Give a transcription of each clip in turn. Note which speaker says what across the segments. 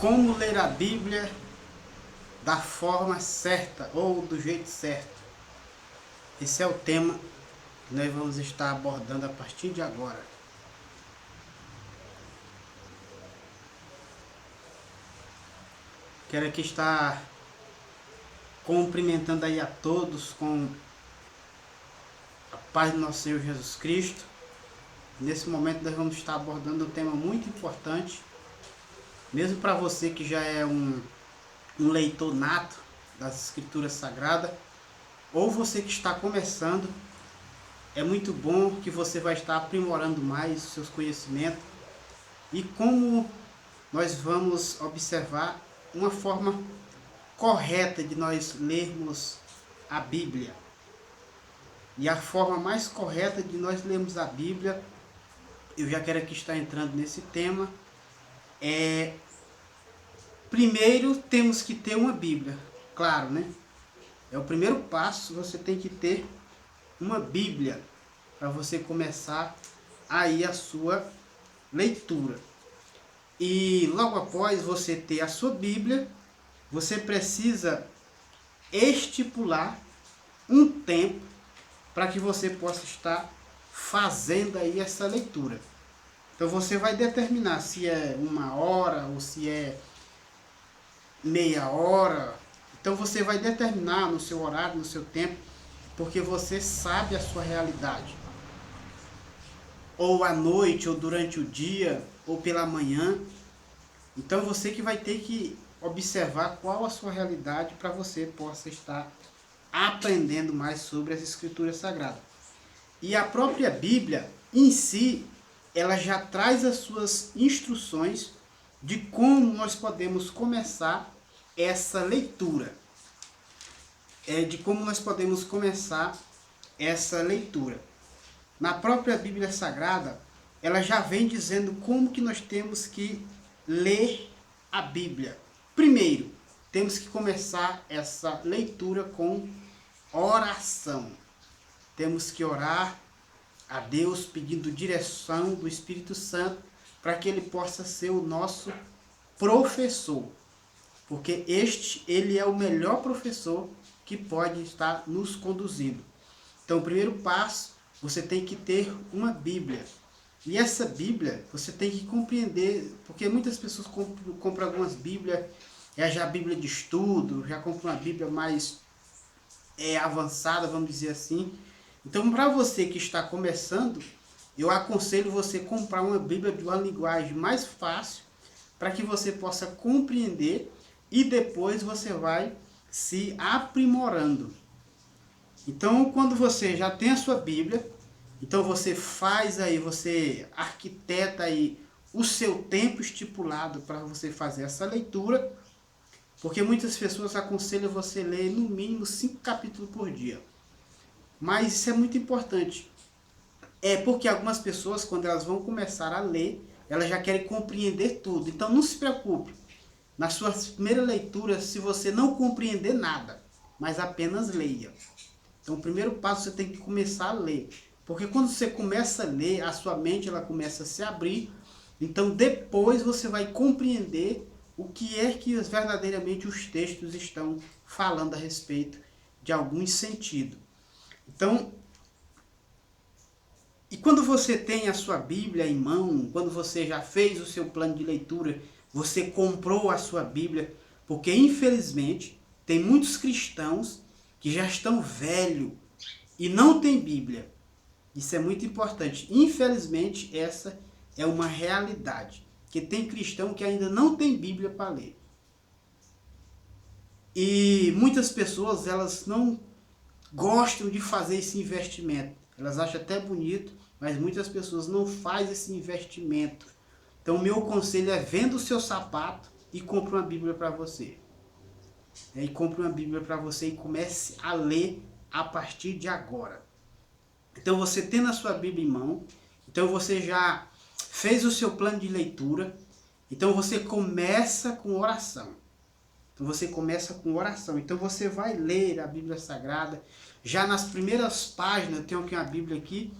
Speaker 1: Como ler a Bíblia da forma certa ou do jeito certo. Esse é o tema que nós vamos estar abordando a partir de agora. Quero aqui estar cumprimentando aí a todos com a paz do nosso Senhor Jesus Cristo. Nesse momento nós vamos estar abordando um tema muito importante, mesmo para você que já é um leitor nato das Escrituras Sagradas, ou você que está começando. É muito bom que você vai estar aprimorando mais os seus conhecimentos. E como nós vamos observar uma forma correta de nós lermos a Bíblia. E a forma mais correta de nós lermos a Bíblia, eu já quero aqui estar entrando nesse tema, primeiro temos que ter uma Bíblia, claro, né? É o primeiro passo, você tem que ter uma Bíblia para você começar aí a sua leitura. E logo após você ter a sua Bíblia, você precisa estipular um tempo para que você possa estar fazendo aí essa leitura. Então você vai determinar se é 1 hora ou se é meia hora. Então você vai determinar no seu horário, no seu tempo, porque você sabe a sua realidade. Ou à noite, ou durante o dia, ou pela manhã. Então você que vai ter que observar qual a sua realidade para você possa estar aprendendo mais sobre as Escrituras Sagradas. E a própria Bíblia em si, ela já traz as suas instruções de como nós podemos começar essa leitura. De como nós podemos começar essa leitura. Na própria Bíblia Sagrada, ela já vem dizendo como que nós temos que ler a Bíblia. Primeiro, temos que começar essa leitura com oração. Temos que orar a Deus pedindo direção do Espírito Santo para que ele possa ser o nosso professor. Porque ele é o melhor professor que pode estar nos conduzindo. Então, o primeiro passo, você tem que ter uma Bíblia. E essa Bíblia, você tem que compreender, porque muitas pessoas compram algumas Bíblias, já a Bíblia de estudo, já compram uma Bíblia mais avançada, vamos dizer assim. Então, para você que está começando, eu aconselho você comprar uma Bíblia de uma linguagem mais fácil, para que você possa compreender e depois você vai se aprimorando. Então, quando você já tem a sua Bíblia, então você faz aí, você arquiteta aí o seu tempo estipulado para você fazer essa leitura, porque muitas pessoas aconselham você a ler no mínimo 5 capítulos por dia. Mas isso é muito importante. Porque algumas pessoas, quando elas vão começar a ler, elas já querem compreender tudo. Então não se preocupe. Nas suas primeiras leituras, se você não compreender nada, mas apenas leia. Então o primeiro passo você tem que começar a ler. Porque quando você começa a ler, a sua mente ela começa a se abrir. Então depois você vai compreender o que é que verdadeiramente os textos estão falando a respeito de algum sentido. Então, e quando você tem a sua Bíblia em mão, quando você já fez o seu plano de leitura, você comprou a sua Bíblia, porque infelizmente tem muitos cristãos que já estão velhos e não tem Bíblia. Isso é muito importante. Infelizmente, essa é uma realidade. Que tem cristão que ainda não tem Bíblia para ler. E muitas pessoas, elas não gostam de fazer esse investimento. Elas acham até bonito, mas muitas pessoas não fazem esse investimento. Então, o meu conselho é: venda o seu sapato e compre uma Bíblia para você. E compre uma Bíblia para você e comece a ler a partir de agora. Então você tendo a sua Bíblia em mão, então você já fez o seu plano de leitura, então você começa com oração. Então você vai ler a Bíblia Sagrada, já nas primeiras páginas, eu tenho aqui uma Bíblia aqui,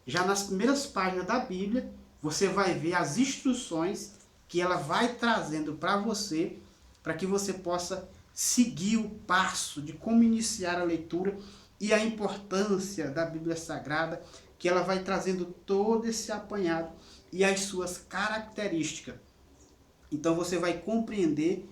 Speaker 1: já nas primeiras páginas da Bíblia, você vai ver as instruções que ela vai trazendo para você, para que você possa seguir o passo de como iniciar a leitura e a importância da Bíblia Sagrada, que ela vai trazendo todo esse apanhado e as suas características. Então você vai compreender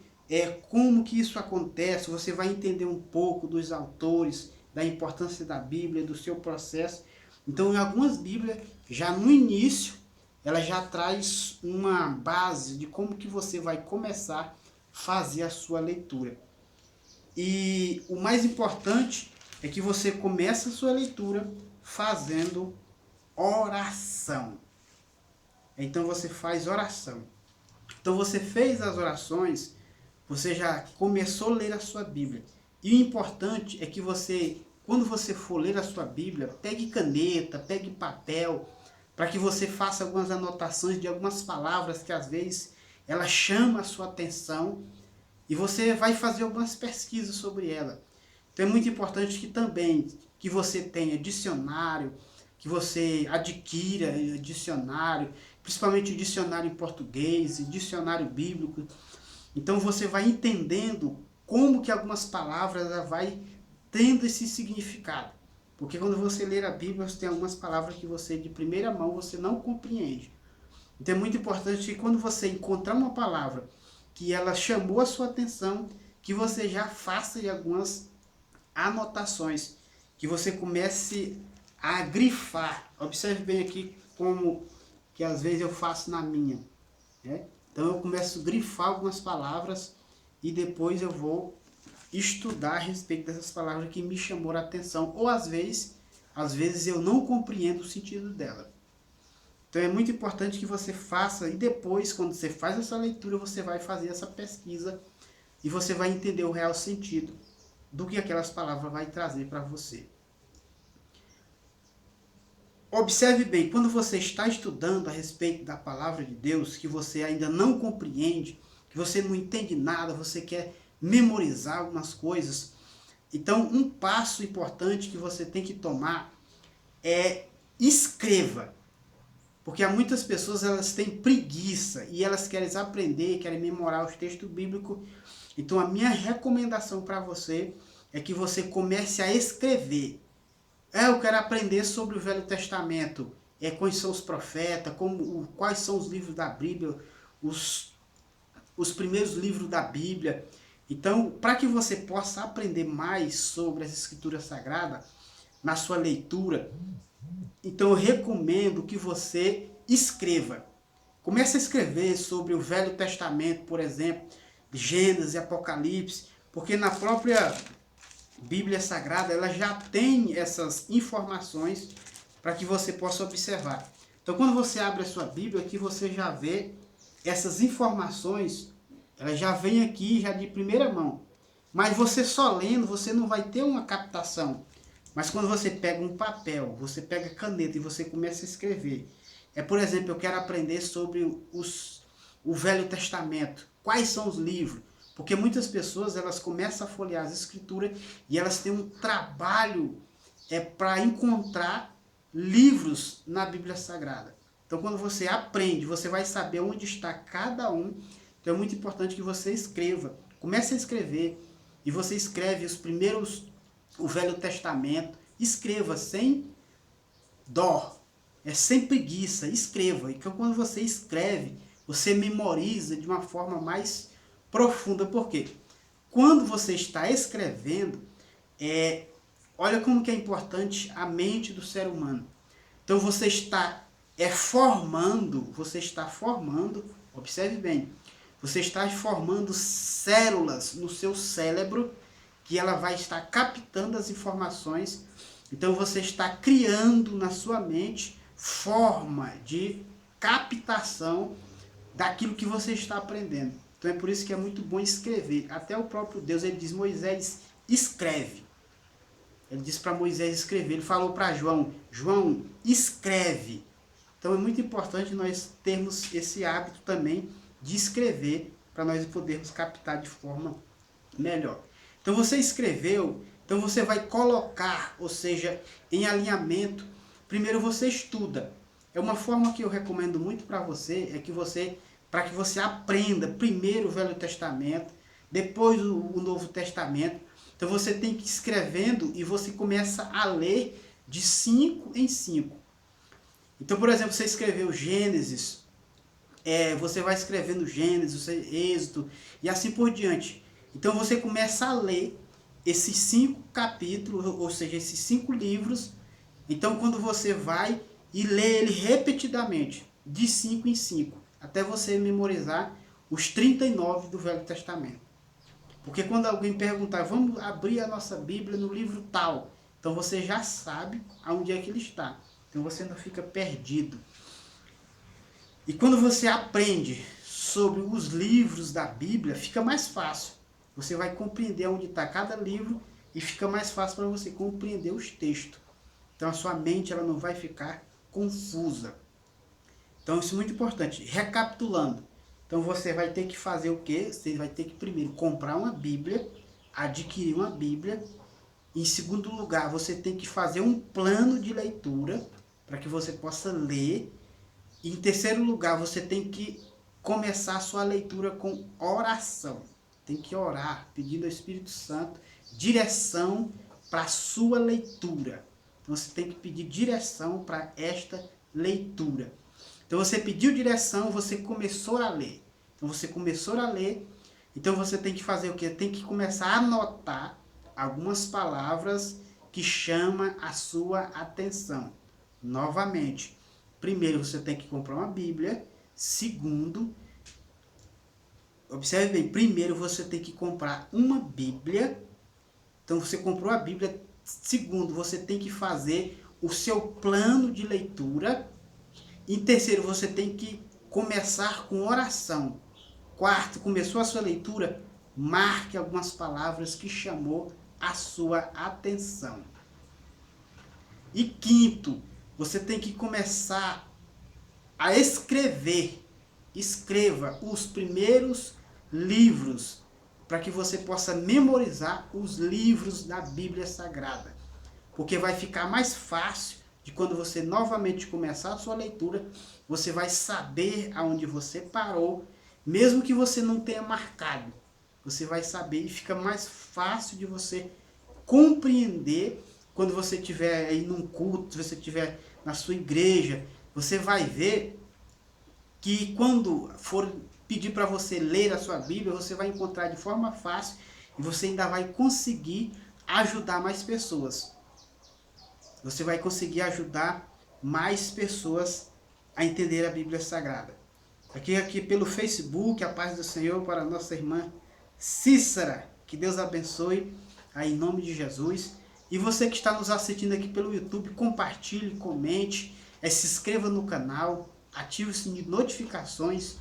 Speaker 1: como que isso acontece, você vai entender um pouco dos autores, da importância da Bíblia, do seu processo. Então, em algumas Bíblias, já no início, ela já traz uma base de como que você vai começar a fazer a sua leitura. E o mais importante é que você comece a sua leitura fazendo oração. Então você faz oração. Então você fez as orações, você já começou a ler a sua Bíblia. E o importante é que você, quando você for ler a sua Bíblia, pegue caneta, pegue papel, para que você faça algumas anotações de algumas palavras que às vezes ela chama a sua atenção e você vai fazer algumas pesquisas sobre ela. Então é muito importante que também que você tenha dicionário, que você adquira dicionário, principalmente dicionário em português, dicionário bíblico. Então você vai entendendo como que algumas palavras vai tendo esse significado. Porque quando você ler a Bíblia, você tem algumas palavras que você, de primeira mão, você não compreende. Então é muito importante que quando você encontrar uma palavra que ela chamou a sua atenção, que você já faça algumas anotações, que você comece a grifar. Observe bem aqui como que às vezes eu faço na minha, né? Então eu começo a grifar algumas palavras e depois eu vou estudar a respeito dessas palavras que me chamou a atenção, ou às vezes eu não compreendo o sentido dela. Então é muito importante que você faça, e depois, quando você faz essa leitura, você vai fazer essa pesquisa e você vai entender o real sentido do que aquelas palavras vai trazer para você. Observe bem, quando você está estudando a respeito da palavra de Deus, que você ainda não compreende, que você não entende nada, você quer memorizar algumas coisas, então um passo importante que você tem que tomar é escreva. Porque há muitas pessoas, elas têm preguiça e elas querem aprender, querem memorar os textos bíblicos. Então a minha recomendação para você é que você comece a escrever. Eu quero aprender sobre o Velho Testamento, quais são os profetas, quais são os livros da Bíblia, os primeiros livros da Bíblia. Então, para que você possa aprender mais sobre as Escrituras Sagradas, na sua leitura, então eu recomendo que você escreva. Comece a escrever sobre o Velho Testamento, por exemplo, Gênesis e Apocalipse, porque na própria Bíblia Sagrada ela já tem essas informações para que você possa observar. Então quando você abre a sua Bíblia, aqui você já vê essas informações, ela já vem aqui já de primeira mão. Mas você só lendo, você não vai ter uma captação. Mas quando você pega um papel, você pega caneta e você começa a escrever. Por exemplo, eu quero aprender sobre o Velho Testamento. Quais são os livros? Porque muitas pessoas, elas começam a folhear as escrituras e elas têm um trabalho para encontrar livros na Bíblia Sagrada. Então quando você aprende, você vai saber onde está cada um. Então é muito importante que você escreva. Comece a escrever. E você escreve o Velho Testamento. Escreva sem dó. Sem preguiça. Escreva. E quando você escreve, você memoriza de uma forma mais profunda. Por quê? Quando você está escrevendo, olha como que é importante a mente do ser humano. Então você está formando, observe bem, você está formando células no seu cérebro, que ela vai estar captando as informações. Então você está criando na sua mente forma de captação daquilo que você está aprendendo. Então é por isso que é muito bom escrever. Até o próprio Deus, ele diz: Moisés, escreve. Ele disse para Moisés escrever. Ele falou para João: João, escreve. Então é muito importante nós termos esse hábito também de escrever, para nós podermos captar de forma melhor. Então você escreveu, então você vai colocar, ou seja, em alinhamento. Primeiro você estuda. Uma forma que eu recomendo muito para você é que você para que você aprenda primeiro o Velho Testamento, depois o Novo Testamento. Então você tem que ir escrevendo e você começa a ler de 5 em 5. Então, por exemplo, você escreveu Gênesis, você vai escrevendo Gênesis, Êxodo e assim por diante. Então você começa a ler esses 5 capítulos, ou seja, esses 5 livros. Então quando você vai e lê ele repetidamente, de 5 em 5, até você memorizar os 39 do Velho Testamento. Porque quando alguém perguntar, vamos abrir a nossa Bíblia no livro tal, então você já sabe aonde é que ele está. Então você não fica perdido. E quando você aprende sobre os livros da Bíblia, fica mais fácil. Você vai compreender onde está cada livro e fica mais fácil para você compreender os textos. Então a sua mente ela não vai ficar confusa. Então isso é muito importante. Recapitulando. Então você vai ter que fazer o quê? Você vai ter que primeiro comprar uma Bíblia, adquirir uma Bíblia. Em segundo lugar, você tem que fazer um plano de leitura para que você possa ler. E em terceiro lugar, você tem que começar a sua leitura com oração. Tem que orar, pedindo ao Espírito Santo direção para a sua leitura. Então você tem que pedir direção para esta leitura. Então você pediu direção, você começou a ler. Então você começou a ler, então você tem que fazer o quê? Tem que começar a anotar algumas palavras que chamam a sua atenção. Novamente, primeiro você tem que comprar uma Bíblia. Segundo, observe bem, primeiro você tem que comprar uma Bíblia. Então você comprou a Bíblia. Segundo, você tem que fazer o seu plano de leitura. Em terceiro, você tem que começar com oração. Quarto, começou a sua leitura, marque algumas palavras que chamou a sua atenção. E quinto, você tem que começar a escrever. Escreva os primeiros livros, para que você possa memorizar os livros da Bíblia Sagrada. Porque vai ficar mais fácil de quando você novamente começar a sua leitura, você vai saber aonde você parou, mesmo que você não tenha marcado. Você vai saber e fica mais fácil de você compreender quando você estiver aí num culto, se você estiver na sua igreja. Você vai ver que quando for pedir para você ler a sua Bíblia, você vai encontrar de forma fácil e você ainda vai conseguir ajudar mais pessoas. Você vai conseguir ajudar mais pessoas a entender a Bíblia Sagrada. Aqui pelo Facebook, a paz do Senhor para a nossa irmã Cícera. Que Deus abençoe aí, em nome de Jesus. E você que está nos assistindo aqui pelo YouTube, compartilhe, comente, se inscreva no canal, ative o sininho de notificações,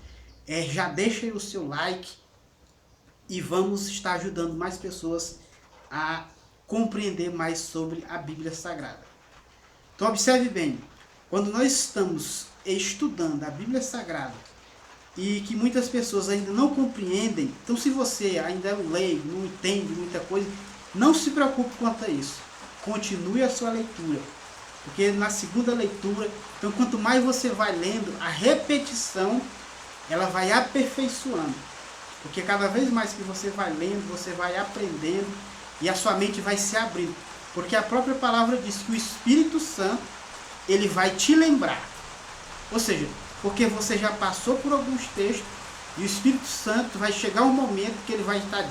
Speaker 1: já deixa aí o seu like e vamos estar ajudando mais pessoas a compreender mais sobre a Bíblia Sagrada. Então observe bem, quando nós estamos estudando a Bíblia Sagrada e que muitas pessoas ainda não compreendem, então se você ainda é um leigo, não entende muita coisa, não se preocupe quanto a isso. Continue a sua leitura, porque na segunda leitura, então quanto mais você vai lendo, a repetição ela vai aperfeiçoando. Porque cada vez mais que você vai lendo, você vai aprendendo e a sua mente vai se abrindo. Porque a própria palavra diz que o Espírito Santo, ele vai te lembrar. Ou seja, porque você já passou por alguns textos e o Espírito Santo vai chegar um momento que ele vai estar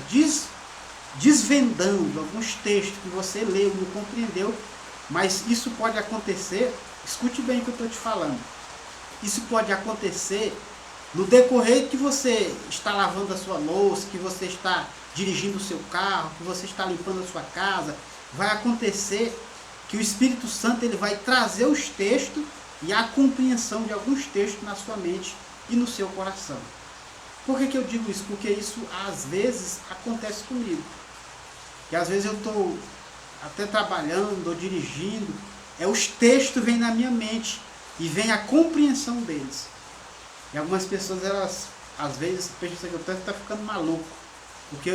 Speaker 1: desvendando alguns textos que você leu, não compreendeu. Mas isso pode acontecer, escute bem o que eu estou te falando. Isso pode acontecer no decorrer que você está lavando a sua louça, que você está dirigindo o seu carro, que você está limpando a sua casa. Vai acontecer que o Espírito Santo ele vai trazer os textos e a compreensão de alguns textos na sua mente e no seu coração. Por que eu digo isso? Porque isso às vezes acontece comigo. E às vezes eu estou até trabalhando ou dirigindo, os textos vêm na minha mente e vem a compreensão deles. E algumas pessoas, elas às vezes pensam que eu estou ficando maluco, porque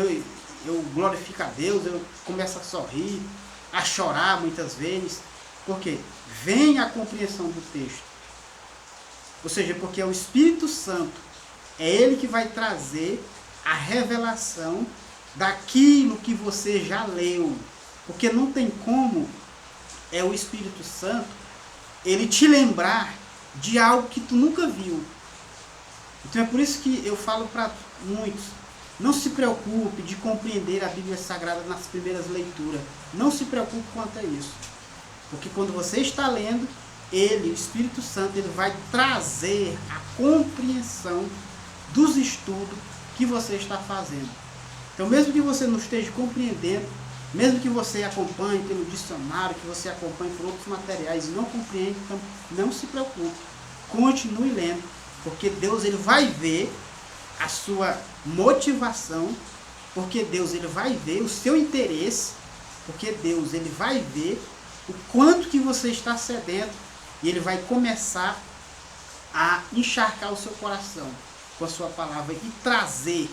Speaker 1: eu glorifico a Deus, eu começo a sorrir, a chorar muitas vezes, porque vem a compreensão do texto. Ou seja, porque é o Espírito Santo É Ele que vai trazer a revelação daquilo que você já leu. Porque não tem como o Espírito Santo ele te lembrar de algo que tu nunca viu. Então é por isso que eu falo para muitos, não se preocupe de compreender a Bíblia Sagrada nas primeiras leituras. Não se preocupe quanto a isso. Porque quando você está lendo, o Espírito Santo, ele vai trazer a compreensão dos estudos que você está fazendo. Então mesmo que você não esteja compreendendo, mesmo que você acompanhe pelo dicionário, que você acompanhe por outros materiais e não compreende, então não se preocupe. Continue lendo, porque Deus ele vai ver a sua motivação, porque Deus ele vai ver o seu interesse, porque Deus ele vai ver o quanto que você está sedento e ele vai começar a encharcar o seu coração com a sua palavra e trazer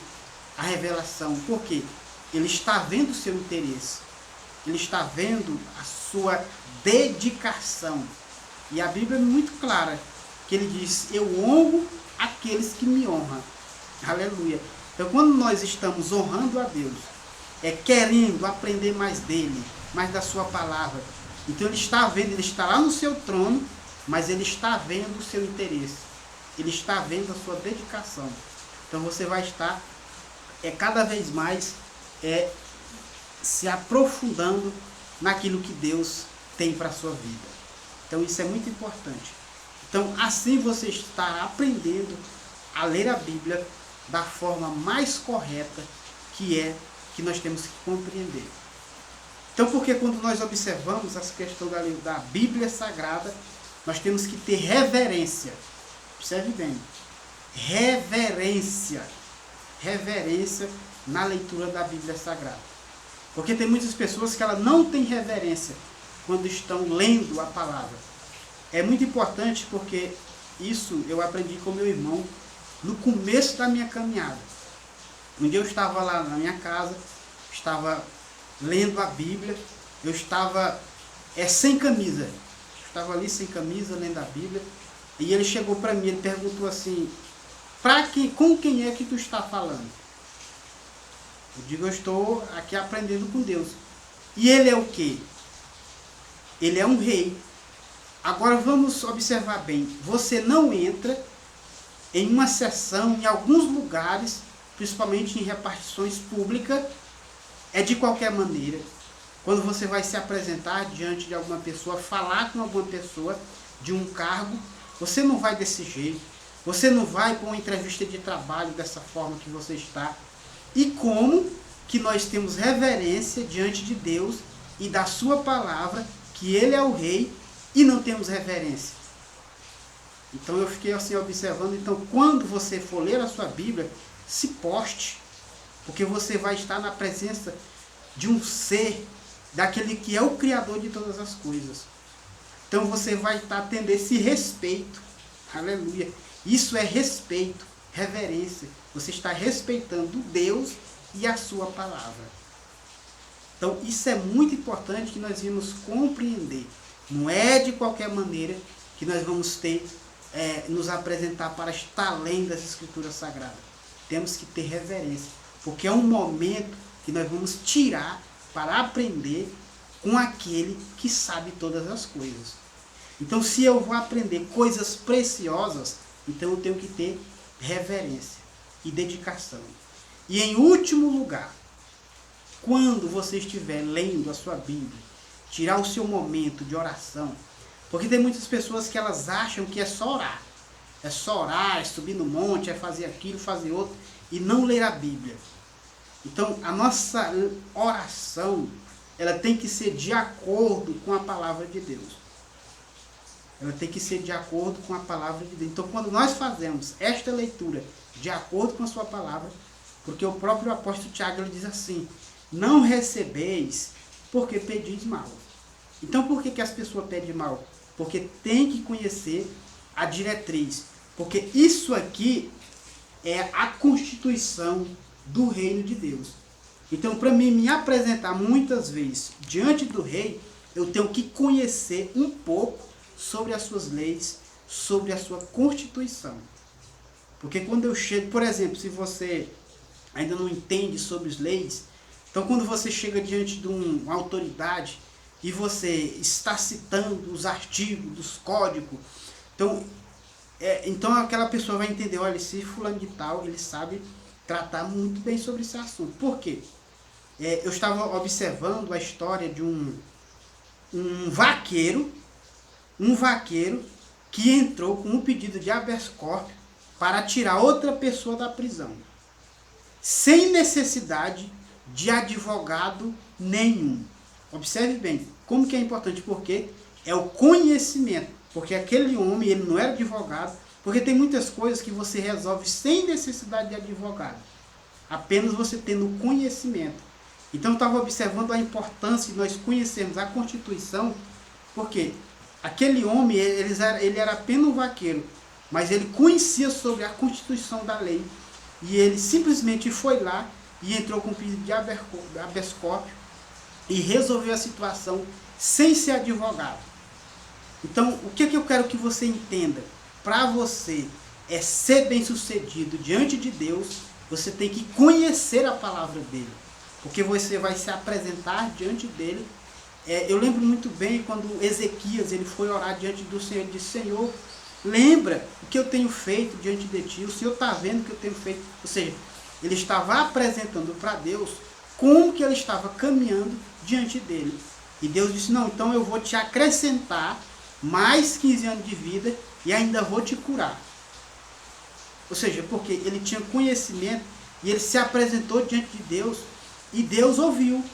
Speaker 1: a revelação, porque ele está vendo o seu interesse, ele está vendo a sua dedicação. E a Bíblia é muito clara, que ele diz, eu honro aqueles que me honram. Aleluia. Então quando nós estamos honrando a Deus, querendo aprender mais dele, mais da sua palavra, então ele está vendo, ele está lá no seu trono, mas ele está vendo o seu interesse, ele está vendo a sua dedicação. Então você vai estar cada vez mais se aprofundando naquilo que Deus tem para a sua vida. Então isso é muito importante. Então assim você está aprendendo a ler a Bíblia da forma mais correta, que nós temos que compreender. Então porque quando nós observamos essa questão da Bíblia Sagrada, nós temos que ter reverência. Observe bem. Reverência na leitura da Bíblia Sagrada. Porque tem muitas pessoas que ela não têm reverência quando estão lendo a palavra. É muito importante porque isso eu aprendi com meu irmão no começo da minha caminhada. Um dia eu estava lá na minha casa, estava lendo a Bíblia, eu estava sem camisa. Eu estava ali sem camisa, lendo a Bíblia, e ele chegou para mim, ele perguntou assim, com quem é que tu está falando? Eu digo, eu estou aqui aprendendo com Deus. E ele é o quê? Ele é um rei. Agora vamos observar bem, você não entra em uma sessão, em alguns lugares, principalmente em repartições públicas, de qualquer maneira. Quando você vai se apresentar diante de alguma pessoa, falar com alguma pessoa de um cargo, você não vai desse jeito. Você não vai para uma entrevista de trabalho dessa forma que você está. E como que nós temos reverência diante de Deus e da sua palavra, que ele é o rei, e não temos reverência? Então eu fiquei assim observando. Então quando você for ler a sua Bíblia, se poste, porque você vai estar na presença de um ser, daquele que é o Criador de todas as coisas. Então você vai estar tendo esse respeito. Aleluia. Isso é respeito, reverência. Você está respeitando Deus e a sua palavra. Então isso é muito importante que nós vamos compreender. Não é de qualquer maneira que nós vamos nos apresentar para estar lendo as Escrituras Sagradas. Temos que ter reverência, porque é um momento que nós vamos tirar para aprender com aquele que sabe todas as coisas. Então se eu vou aprender coisas preciosas, então eu tenho que ter reverência e dedicação. E em último lugar, quando você estiver lendo a sua Bíblia, tirar o seu momento de oração, porque tem muitas pessoas que elas acham que é só orar. É só orar, é subir no monte, é fazer aquilo, fazer outro, e não ler a Bíblia. Então a nossa oração, ela tem que ser de acordo com a palavra de Deus. Ela tem que ser de acordo com a palavra de Deus. Então quando nós fazemos esta leitura de acordo com a sua palavra, porque o próprio apóstolo Tiago ele diz assim, não recebeis porque pedis mal. Então por que as pessoas pedem mal? Porque tem que conhecer a diretriz. Porque isso aqui é a constituição do reino de Deus. Então para mim me apresentar muitas vezes diante do rei, eu tenho que conhecer um pouco sobre as suas leis, sobre a sua constituição. Porque quando eu chego, por exemplo, se você ainda não entende sobre as leis, então quando você chega diante de uma autoridade e você está citando os artigos dos códigos, então aquela pessoa vai entender, olha, esse fulano de tal, ele sabe tratar muito bem sobre esse assunto. Por quê? Eu estava observando a história de um vaqueiro que entrou com um pedido de habeas corpus para tirar outra pessoa da prisão, sem necessidade de advogado nenhum. Observe bem, como que é importante, porque é o conhecimento, porque aquele homem, ele não era advogado, porque tem muitas coisas que você resolve sem necessidade de advogado, apenas você tendo conhecimento. Então eu estava observando a importância de nós conhecermos a Constituição, porque aquele homem, ele era apenas um vaqueiro, mas ele conhecia sobre a Constituição da lei, e ele simplesmente foi lá e entrou com um pedido de habeas corpus e resolveu a situação sem ser advogado. Então, o que eu quero que você entenda? Para você ser bem sucedido diante de Deus, você tem que conhecer a palavra dele, porque você vai se apresentar diante dele. Eu lembro muito bem quando Ezequias ele foi orar diante do Senhor, ele disse: Senhor, lembra o que eu tenho feito diante de ti, o Senhor está vendo o que eu tenho feito. Ou seja, ele estava apresentando para Deus como que ele estava caminhando diante dele. E Deus disse: não, então eu vou te acrescentar mais 15 anos de vida e ainda vou te curar. Ou seja, porque ele tinha conhecimento e ele se apresentou diante de Deus e Deus ouviu.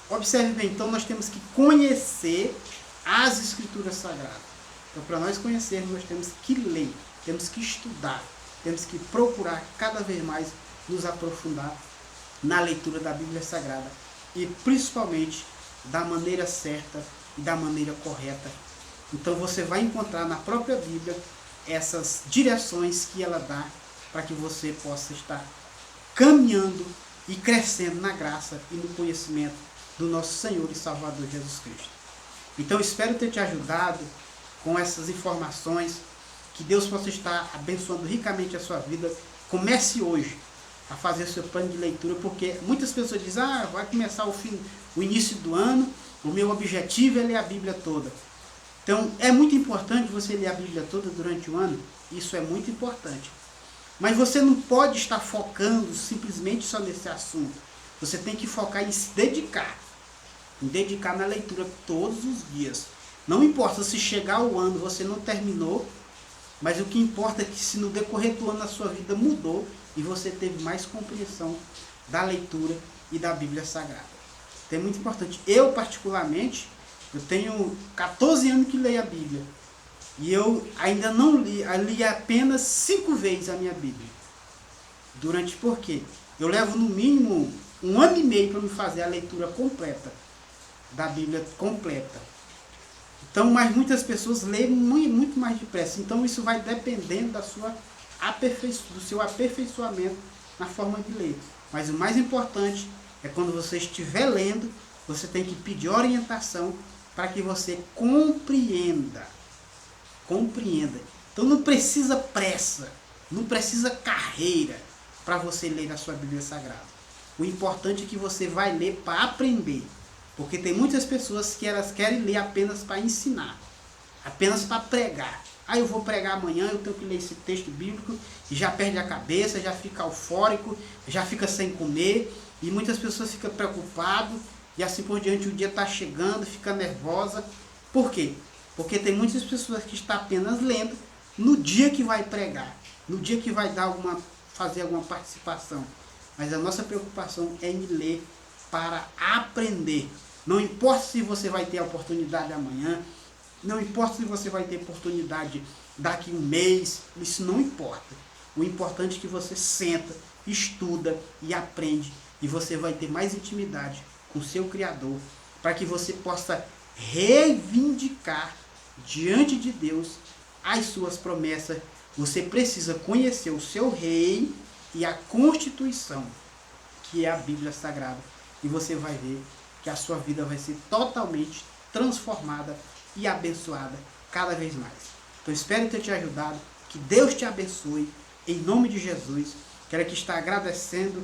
Speaker 1: Observe bem, então nós temos que conhecer as Escrituras Sagradas. Então, para nós conhecermos, nós temos que ler, temos que estudar, temos que procurar cada vez mais nos aprofundar na leitura da Bíblia Sagrada e principalmente da maneira certa e da maneira correta. Então você vai encontrar na própria Bíblia essas direções que ela dá para que você possa estar caminhando e crescendo na graça e no conhecimento do nosso Senhor e Salvador Jesus Cristo. Então espero ter te ajudado com essas informações, que Deus possa estar abençoando ricamente a sua vida. Comece hoje a fazer seu plano de leitura, porque muitas pessoas dizem: vai começar o início do ano, o meu objetivo é ler a Bíblia toda. Então é muito importante você ler a Bíblia toda durante o ano, isso é muito importante. Mas você não pode estar focando simplesmente só nesse assunto. Você tem que focar em se dedicar, na leitura todos os dias. Não importa se chegar o ano você não terminou, mas o que importa é que se no decorrer do ano a sua vida mudou e você teve mais compreensão da leitura e da Bíblia Sagrada. Então é muito importante. Eu particularmente, eu tenho 14 anos que leio a Bíblia. E eu ainda não li, eu li apenas 5 vezes a minha Bíblia. Por quê? Eu levo no mínimo 1 ano e meio para me fazer a leitura completa, da Bíblia completa. Então, mas muitas pessoas leem muito mais depressa. Então isso vai dependendo do seu aperfeiçoamento na forma de ler. Mas o mais importante é quando você estiver lendo, você tem que pedir orientação para que você compreenda. Então não precisa pressa, não precisa carreira para você ler a sua Bíblia Sagrada. O importante é que você vai ler para aprender. Porque tem muitas pessoas que elas querem ler apenas para ensinar, apenas para pregar. Eu vou pregar amanhã, eu tenho que ler esse texto bíblico, e já perde a cabeça, já fica eufórico, já fica sem comer, e muitas pessoas ficam preocupadas, e assim por diante o dia está chegando, fica nervosa. Por quê? Porque tem muitas pessoas que estão apenas lendo no dia que vai pregar, no dia que vai fazer alguma participação. Mas a nossa preocupação é em ler para aprender. Não importa se você vai ter a oportunidade amanhã, não importa se você vai ter oportunidade daqui um mês, isso não importa. O importante é que você senta, estuda e aprende, e você vai ter mais intimidade com o seu Criador, para que você possa reivindicar diante de Deus as suas promessas. Você precisa conhecer o seu rei e a Constituição, que é a Bíblia Sagrada, e você vai ver que a sua vida vai ser totalmente transformada e abençoada cada vez mais. Então espero ter te ajudado, que Deus te abençoe, em nome de Jesus. Quero aqui estar agradecendo.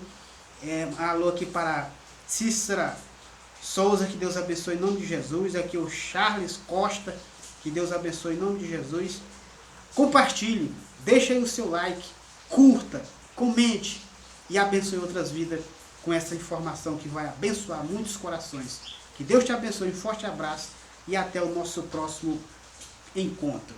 Speaker 1: Alô aqui para Cícera Souza, que Deus abençoe em nome de Jesus. Aqui o Charles Costa, que Deus abençoe em nome de Jesus. Compartilhe, deixe aí o seu like, curta, comente e abençoe outras vidas com essa informação que vai abençoar muitos corações. Que Deus te abençoe, um forte abraço e até o nosso próximo encontro.